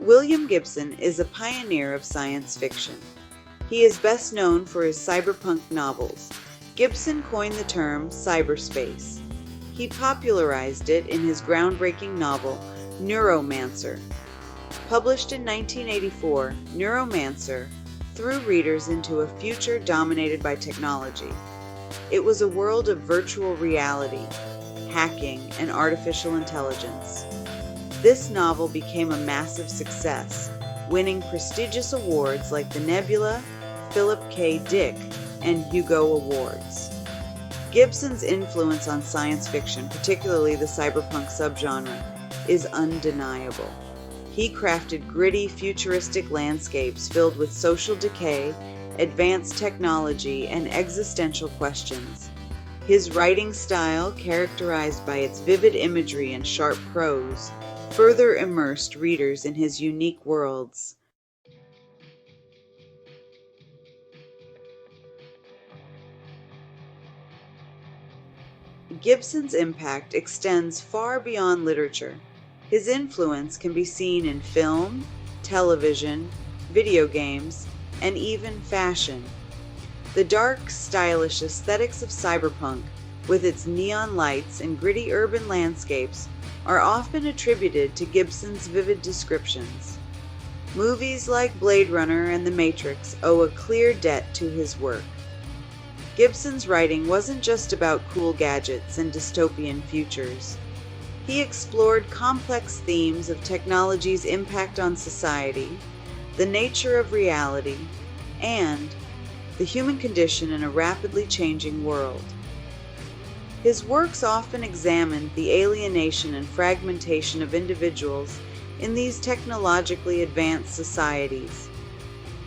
William Gibson is a pioneer of science fiction. He is best known for his cyberpunk novels. Gibson coined the term cyberspace. He popularized it in his groundbreaking novel, Neuromancer. Published in 1984, Neuromancer threw readers into a future dominated by technology. It was a world of virtual reality, hacking, and artificial intelligence. This novel became a massive success, winning prestigious awards like the Nebula, Philip K. Dick, and Hugo Awards. Gibson's influence on science fiction, particularly the cyberpunk subgenre, is undeniable. He crafted gritty, futuristic landscapes filled with social decay, advanced technology, and existential questions. His writing style, characterized by its vivid imagery and sharp prose, further immersed readers in his unique worlds. Gibson's impact extends far beyond literature. His influence can be seen in film, television, video games, and even fashion. The dark, stylish aesthetics of cyberpunk, with its neon lights and gritty urban landscapes, are often attributed to Gibson's vivid descriptions. Movies like Blade Runner and The Matrix owe a clear debt to his work. Gibson's writing wasn't just about cool gadgets and dystopian futures. He explored complex themes of technology's impact on society, the nature of reality, and the human condition in a rapidly changing world. His works often examined the alienation and fragmentation of individuals in these technologically advanced societies.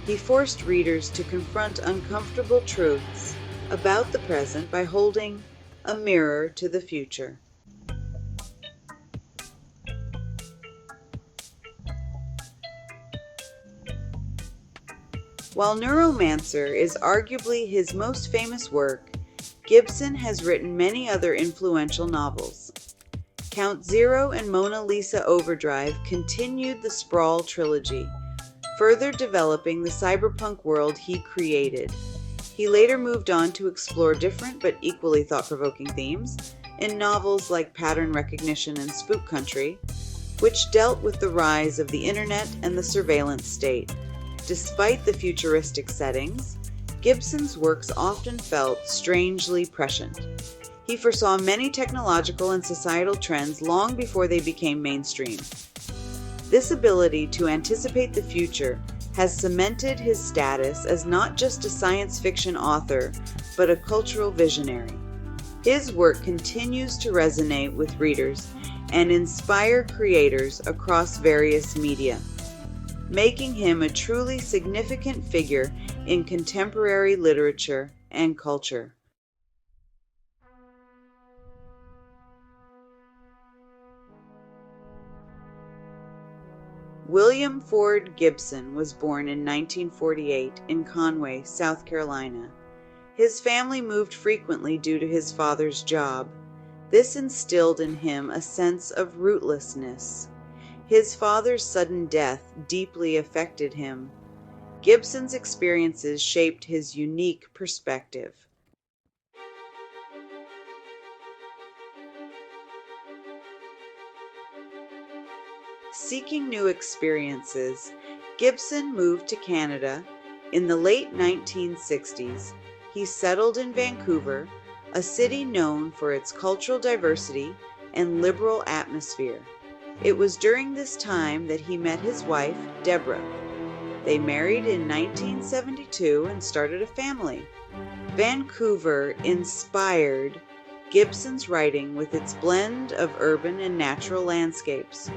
He forced readers to confront uncomfortable truths about the present by holding a mirror to the future. While Neuromancer is arguably his most famous work, Gibson has written many other influential novels. Count Zero and Mona Lisa Overdrive continued the Sprawl trilogy, further developing the cyberpunk world he created. He later moved on to explore different but equally thought-provoking themes in novels like Pattern Recognition and Spook Country, which dealt with the rise of the internet and the surveillance state. Despite the futuristic settings, Gibson's works often felt strangely prescient. He foresaw many technological and societal trends long before they became mainstream. This ability to anticipate the future has cemented his status as not just a science fiction author, but a cultural visionary. His work continues to resonate with readers and inspire creators across various media, making him a truly significant figure in contemporary literature and culture. William Ford Gibson was born in 1948 in Conway, South Carolina. His family moved frequently due to his father's job. This instilled in him a sense of rootlessness. His father's sudden death deeply affected him. Gibson's experiences shaped his unique perspective. Seeking new experiences, Gibson moved to Canada in the late 1960s. He settled in Vancouver, a city known for its cultural diversity and liberal atmosphere. It was during this time that he met his wife, Deborah. They married in 1972 and started a family. Vancouver inspired Gibson's writing with its blend of urban and natural landscapes.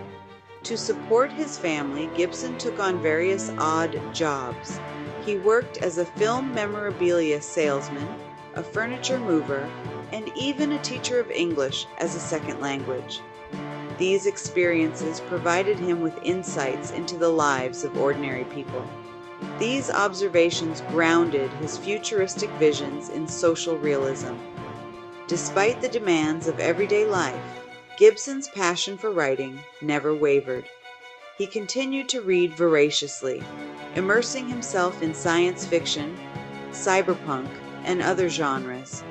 To support his family, Gibson took on various odd jobs. He worked as a film memorabilia salesman, a furniture mover, and even a teacher of English as a second language. These experiences provided him with insights into the lives of ordinary people. These observations grounded his futuristic visions in social realism. Despite the demands of everyday life, Gibson's passion for writing never wavered. he continued to read voraciously, immersing himself in science fiction, cyberpunk, and other genres.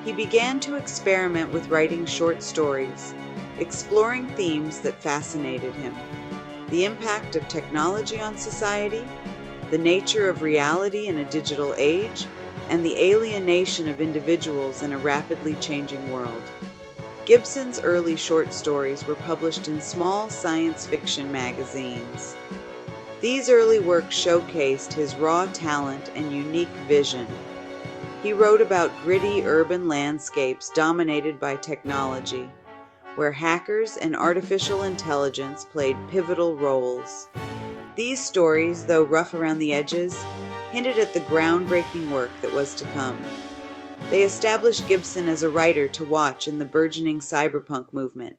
He began to experiment with writing short stories, exploring themes that fascinated him: the impact of technology on society, the nature of reality in a digital age, and the alienation of individuals in a rapidly changing world. Gibson's early short stories were published in small science fiction magazines. These early works showcased his raw talent and unique vision. He wrote about gritty urban landscapes dominated by technology, where hackers and artificial intelligence played pivotal roles. These stories, though rough around the edges, hinted at the groundbreaking work that was to come. They established Gibson as a writer to watch in the burgeoning cyberpunk movement.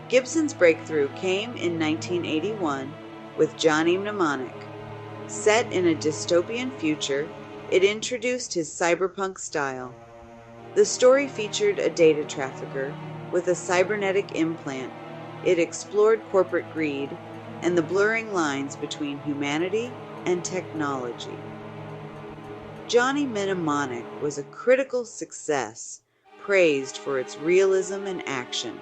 Gibson's breakthrough came in 1981 with Johnny Mnemonic. Set in a dystopian future, it introduced his cyberpunk style. The story featured a data trafficker with a cybernetic implant. It explored corporate greed and the blurring lines between humanity and technology. Johnny Mnemonic was a critical success, praised for its realism and action.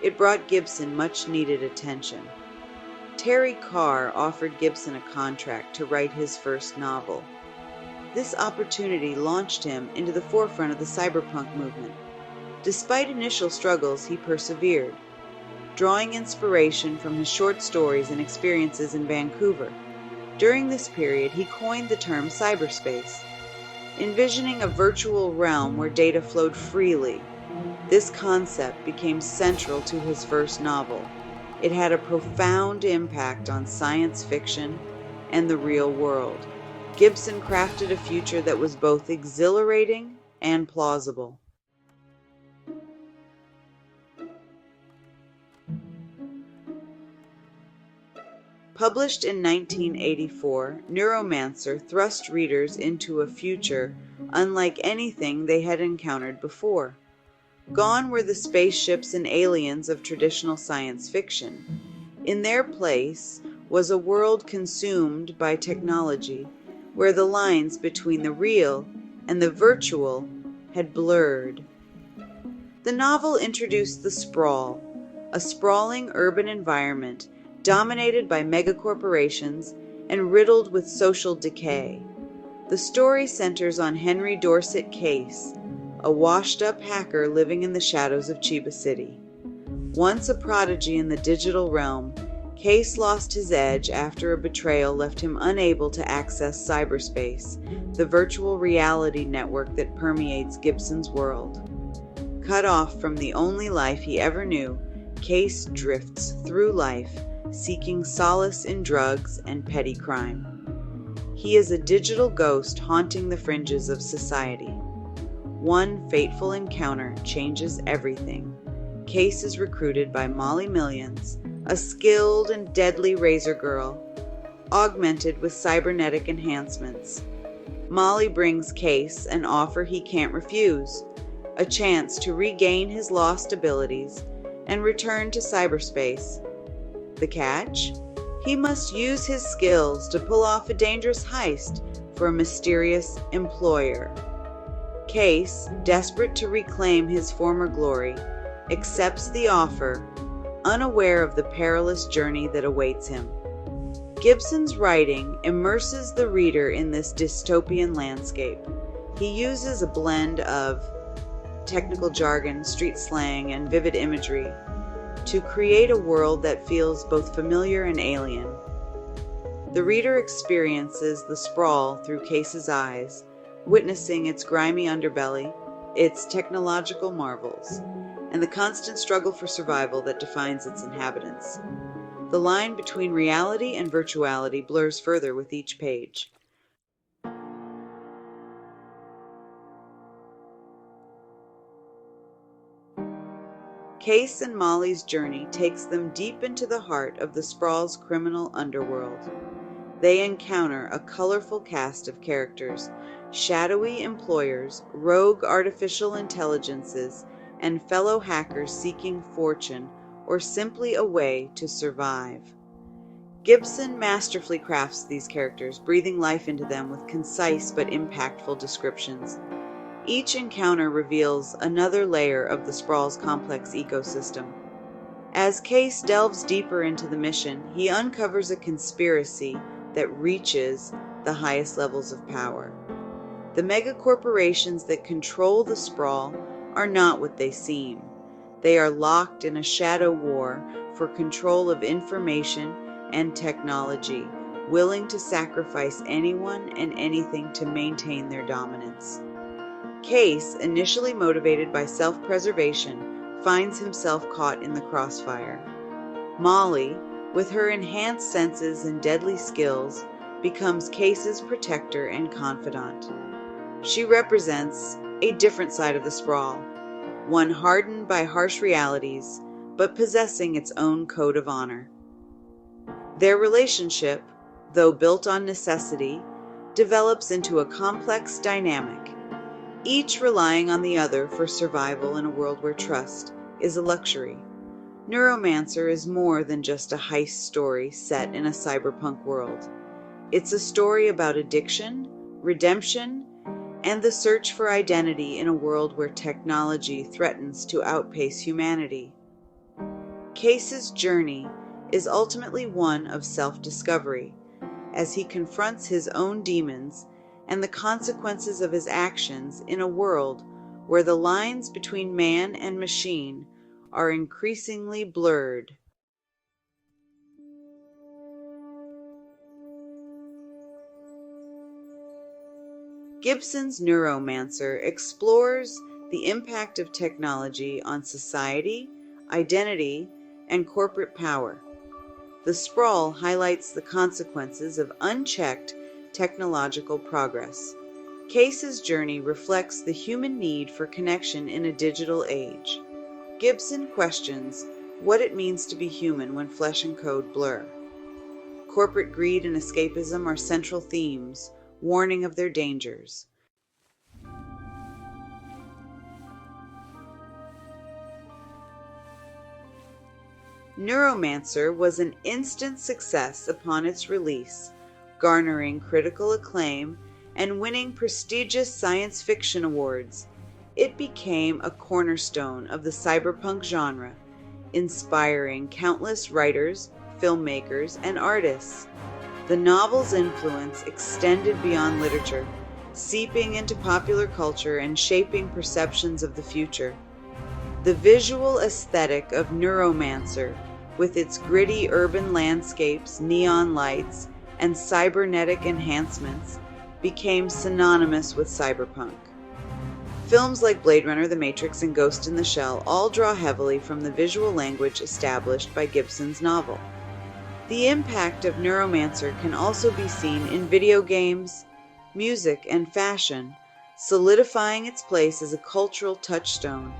It brought Gibson much-needed attention. Terry Carr offered Gibson a contract to write his first novel. This opportunity launched him into the forefront of the cyberpunk movement. Despite initial struggles, he persevered, drawing inspiration from his short stories and experiences in Vancouver. During this period, he coined the term cyberspace, envisioning a virtual realm where data flowed freely. This concept became central to his first novel. It had a profound impact on science fiction and the real world. Gibson crafted a future that was both exhilarating and plausible. Published in 1984, Neuromancer thrust readers into a future unlike anything they had encountered before. Gone were the spaceships and aliens of traditional science fiction. In their place was a world consumed by technology, where the lines between the real and the virtual had blurred. The novel introduced the Sprawl, a sprawling urban environment dominated by megacorporations and riddled with social decay. The story centers on Henry Dorset Case, a washed-up hacker living in the shadows of Chiba City. Once a prodigy in the digital realm, Case lost his edge after a betrayal left him unable to access cyberspace, the virtual reality network that permeates Gibson's world. Cut off from the only life he ever knew, Case drifts through life, seeking solace in drugs and petty crime. He is a digital ghost haunting the fringes of society. One fateful encounter changes everything. Case is recruited by Molly Millions, a skilled and deadly razor girl, augmented with cybernetic enhancements. Molly brings Case an offer he can't refuse, a chance to regain his lost abilities and return to cyberspace. The catch? He must use his skills to pull off a dangerous heist for a mysterious employer. Case, desperate to reclaim his former glory, accepts the offer, unaware of the perilous journey that awaits him. Gibson's writing immerses the reader in this dystopian landscape. He uses a blend of technical jargon, street slang, and vivid imagery to create a world that feels both familiar and alien. The reader experiences the Sprawl through Case's eyes, witnessing its grimy underbelly, its technological marvels, and the constant struggle for survival that defines its inhabitants. The line between reality and virtuality blurs further with each page. Case and Molly's journey takes them deep into the heart of the Sprawl's criminal underworld. they encounter a colorful cast of characters, shadowy employers, rogue artificial intelligences, and fellow hackers seeking fortune or simply a way to survive. Gibson masterfully crafts these characters, breathing life into them with concise but impactful descriptions. Each encounter reveals another layer of the Sprawl's complex ecosystem. As Case delves deeper into the mission, he uncovers a conspiracy that reaches the highest levels of power. The megacorporations that control the Sprawl are not what they seem. They are locked in a shadow war for control of information and technology, willing to sacrifice anyone and anything to maintain their dominance. Case, initially motivated by self-preservation, finds himself caught in the crossfire. Molly, with her enhanced senses and deadly skills, becomes Case's protector and confidant. She represents a different side of the Sprawl, one hardened by harsh realities, but possessing its own code of honor. Their relationship, though built on necessity, develops into a complex dynamic, each relying on the other for survival in a world where trust is a luxury. Neuromancer is more than just a heist story set in a cyberpunk world. It's a story about addiction, redemption, and the search for identity in a world where technology threatens to outpace humanity. Case's journey is ultimately one of self-discovery, as he confronts his own demons and the consequences of his actions in a world where the lines between man and machine are increasingly blurred. Gibson's Neuromancer explores the impact of technology on society, identity, and corporate power. The Sprawl highlights the consequences of unchecked technological progress. Case's journey reflects the human need for connection in a digital age. Gibson questions what it means to be human when flesh and code blur. Corporate greed and escapism are central themes, warning of their dangers. Neuromancer was an instant success upon its release, garnering critical acclaim and winning prestigious science fiction awards. It became a cornerstone of the cyberpunk genre, inspiring countless writers, filmmakers, and artists. The novel's influence extended beyond literature, seeping into popular culture and shaping perceptions of the future. The visual aesthetic of Neuromancer, with its gritty urban landscapes, neon lights, and cybernetic enhancements, became synonymous with cyberpunk. Films like Blade Runner, The Matrix, and Ghost in the Shell all draw heavily from the visual language established by Gibson's novel. The impact of Neuromancer can also be seen in video games, music, and fashion, solidifying its place as a cultural touchstone.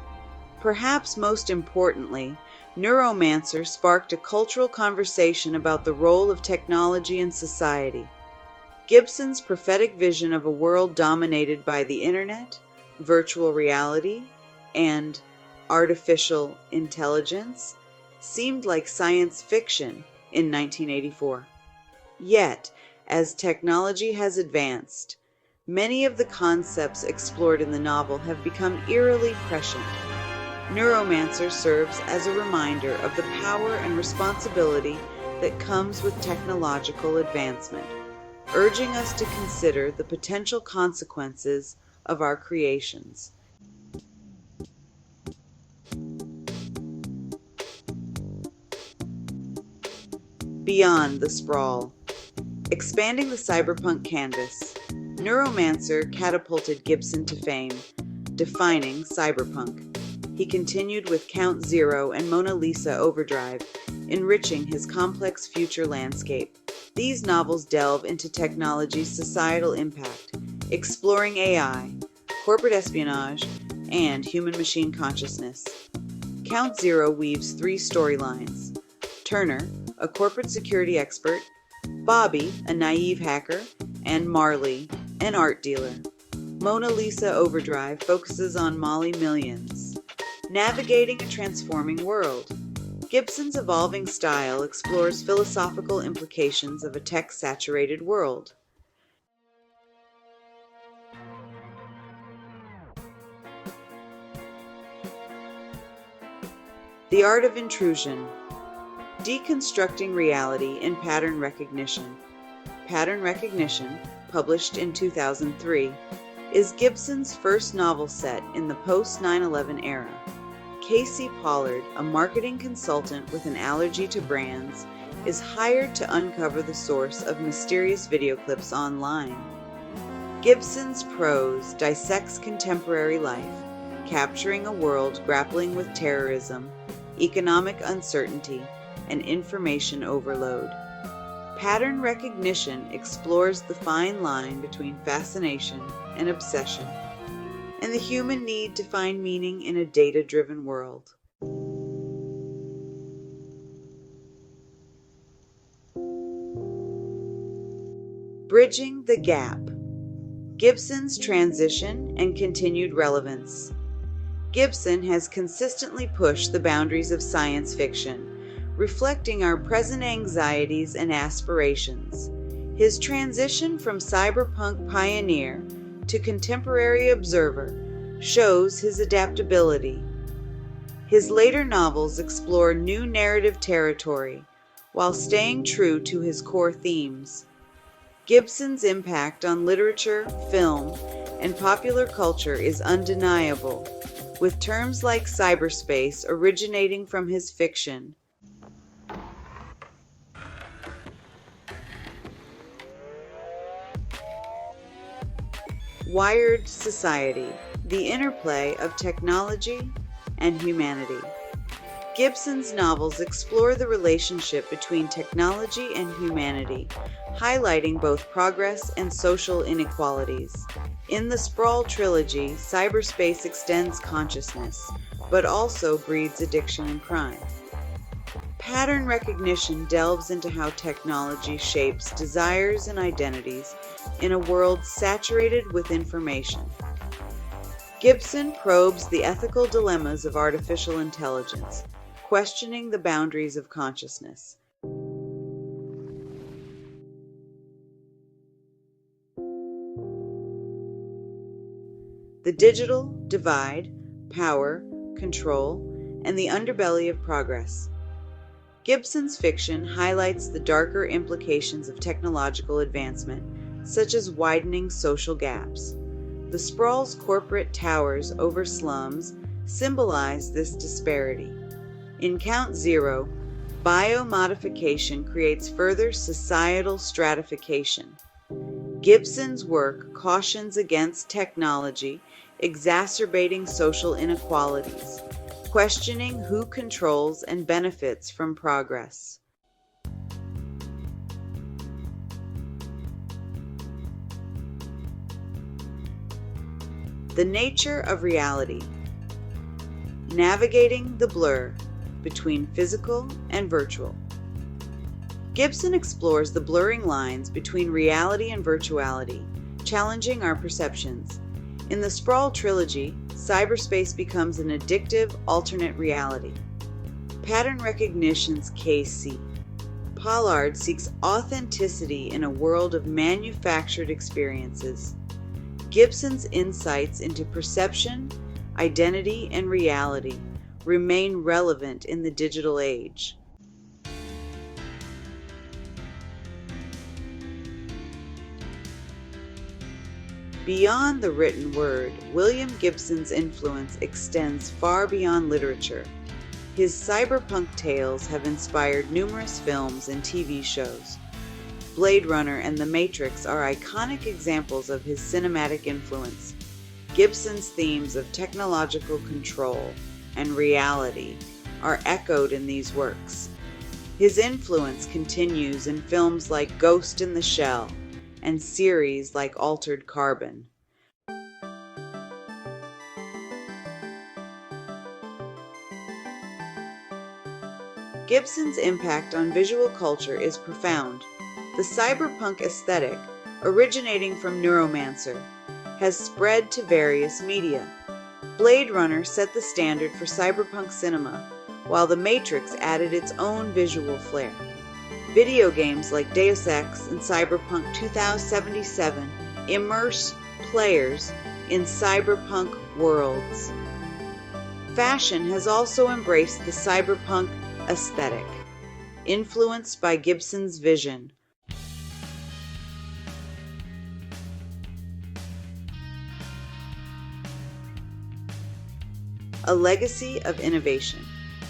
Perhaps most importantly, Neuromancer sparked a cultural conversation about the role of technology in society. Gibson's prophetic vision of a world dominated by the internet, virtual reality, and artificial intelligence seemed like science fiction in 1984. Yet, as technology has advanced, many of the concepts explored in the novel have become eerily prescient. Neuromancer serves as a reminder of the power and responsibility that comes with technological advancement, urging us to consider the potential consequences of our creations. Beyond the Sprawl. Expanding the cyberpunk canvas, Neuromancer catapulted Gibson to fame, defining cyberpunk. He continued with Count Zero and Mona Lisa Overdrive, enriching his complex future landscape. These novels delve into technology's societal impact, exploring AI, corporate espionage, and human-machine consciousness. Count Zero weaves three storylines: Turner, a corporate security expert, Bobby, a naive hacker, and Marley, an art dealer. Mona Lisa Overdrive focuses on Molly Millions, navigating a transforming world. Gibson's evolving style explores philosophical implications of a tech-saturated world. The Art of Intrusion. Deconstructing Reality in Pattern Recognition. Pattern Recognition, published in 2003, is Gibson's first novel set in the post-9/11 era. Casey Pollard, a marketing consultant with an allergy to brands, is hired to uncover the source of mysterious video clips online. Gibson's prose dissects contemporary life, capturing a world grappling with terrorism, economic uncertainty, and information overload. Pattern Recognition explores the fine line between fascination and obsession, and the human need to find meaning in a data-driven world. Bridging the Gap. Gibson's transition and continued relevance. Gibson has consistently pushed the boundaries of science fiction, reflecting our present anxieties and aspirations. His transition from cyberpunk pioneer to contemporary observer shows his adaptability. His later novels explore new narrative territory while staying true to his core themes. Gibson's impact on literature, film, and popular culture is undeniable, with terms like cyberspace originating from his fiction. Wired Society, the interplay of technology and humanity. Gibson's novels explore the relationship between technology and humanity, highlighting both progress and social inequalities. In the Sprawl trilogy, cyberspace extends consciousness, but also breeds addiction and crime. Pattern Recognition delves into how technology shapes desires and identities in a world saturated with information. Gibson probes the ethical dilemmas of artificial intelligence, questioning the boundaries of consciousness. The Digital Divide, Power, Control, and the Underbelly of Progress. Gibson's fiction highlights the darker implications of technological advancement, such as widening social gaps. The sprawl's corporate towers over slums symbolize this disparity. In Count Zero, biomodification creates further societal stratification. Gibson's work cautions against technology exacerbating social inequalities, questioning who controls and benefits from progress. The Nature of Reality. Navigating the blur between physical and virtual. Gibson explores the blurring lines between reality and virtuality, challenging our perceptions. In the Sprawl trilogy, cyberspace becomes an addictive alternate reality. Pattern Recognition's Casey Pollard seeks authenticity in a world of manufactured experiences. Gibson's insights into perception, identity, and reality remain relevant in the digital age. Beyond the written word, William Gibson's influence extends far beyond literature. His cyberpunk tales have inspired numerous films and TV shows. Blade Runner and The Matrix are iconic examples of his cinematic influence. Gibson's themes of technological control and reality are echoed in these works. His influence continues in films like Ghost in the Shell and series like Altered Carbon. Gibson's impact on visual culture is profound. The cyberpunk aesthetic, originating from Neuromancer, has spread to various media. Blade Runner set the standard for cyberpunk cinema, while The Matrix added its own visual flair. Video games like Deus Ex and Cyberpunk 2077 immerse players in cyberpunk worlds. Fashion has also embraced the cyberpunk aesthetic, influenced by Gibson's vision. A legacy of innovation.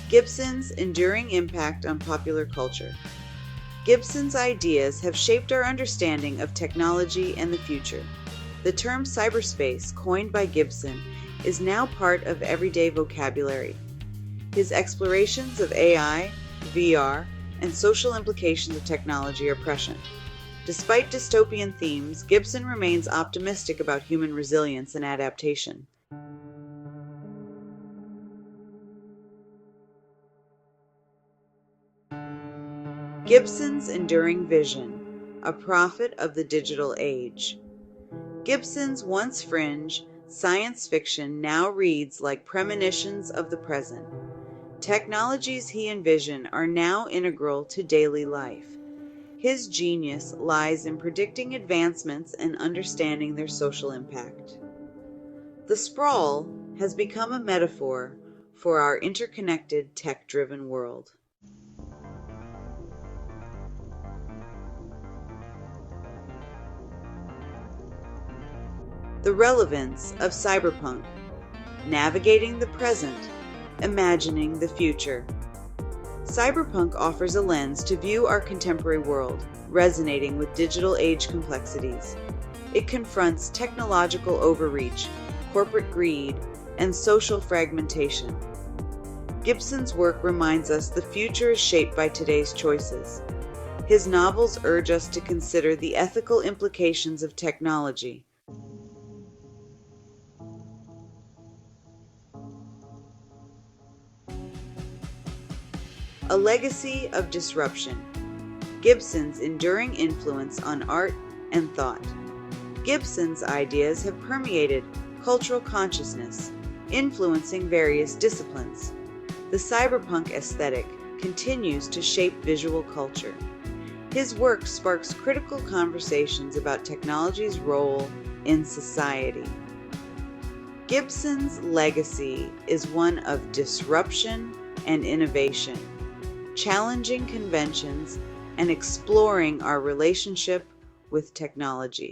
Gibson's enduring impact on popular culture. Gibson's ideas have shaped our understanding of technology and the future. The term cyberspace, coined by Gibson, is now part of everyday vocabulary. His explorations of AI, VR, and social implications of technology are prescient. Despite dystopian themes, Gibson remains optimistic about human resilience and adaptation. Gibson's enduring vision, a prophet of the digital age. Gibson's once fringe science fiction now reads like premonitions of the present. Technologies he envisioned are now integral to daily life. His genius lies in predicting advancements and understanding their social impact. The sprawl has become a metaphor for our interconnected, tech-driven world. The relevance of cyberpunk, navigating the present, imagining the future. Cyberpunk offers a lens to view our contemporary world, resonating with digital age complexities. It confronts technological overreach, corporate greed, and social fragmentation. Gibson's work reminds us the future is shaped by today's choices. His novels urge us to consider the ethical implications of technology. A legacy of disruption. Gibson's enduring influence on art and thought. Gibson's ideas have permeated cultural consciousness, influencing various disciplines. The cyberpunk aesthetic continues to shape visual culture. His work sparks critical conversations about technology's role in society. Gibson's legacy is one of disruption and innovation, challenging conventions and exploring our relationship with technology.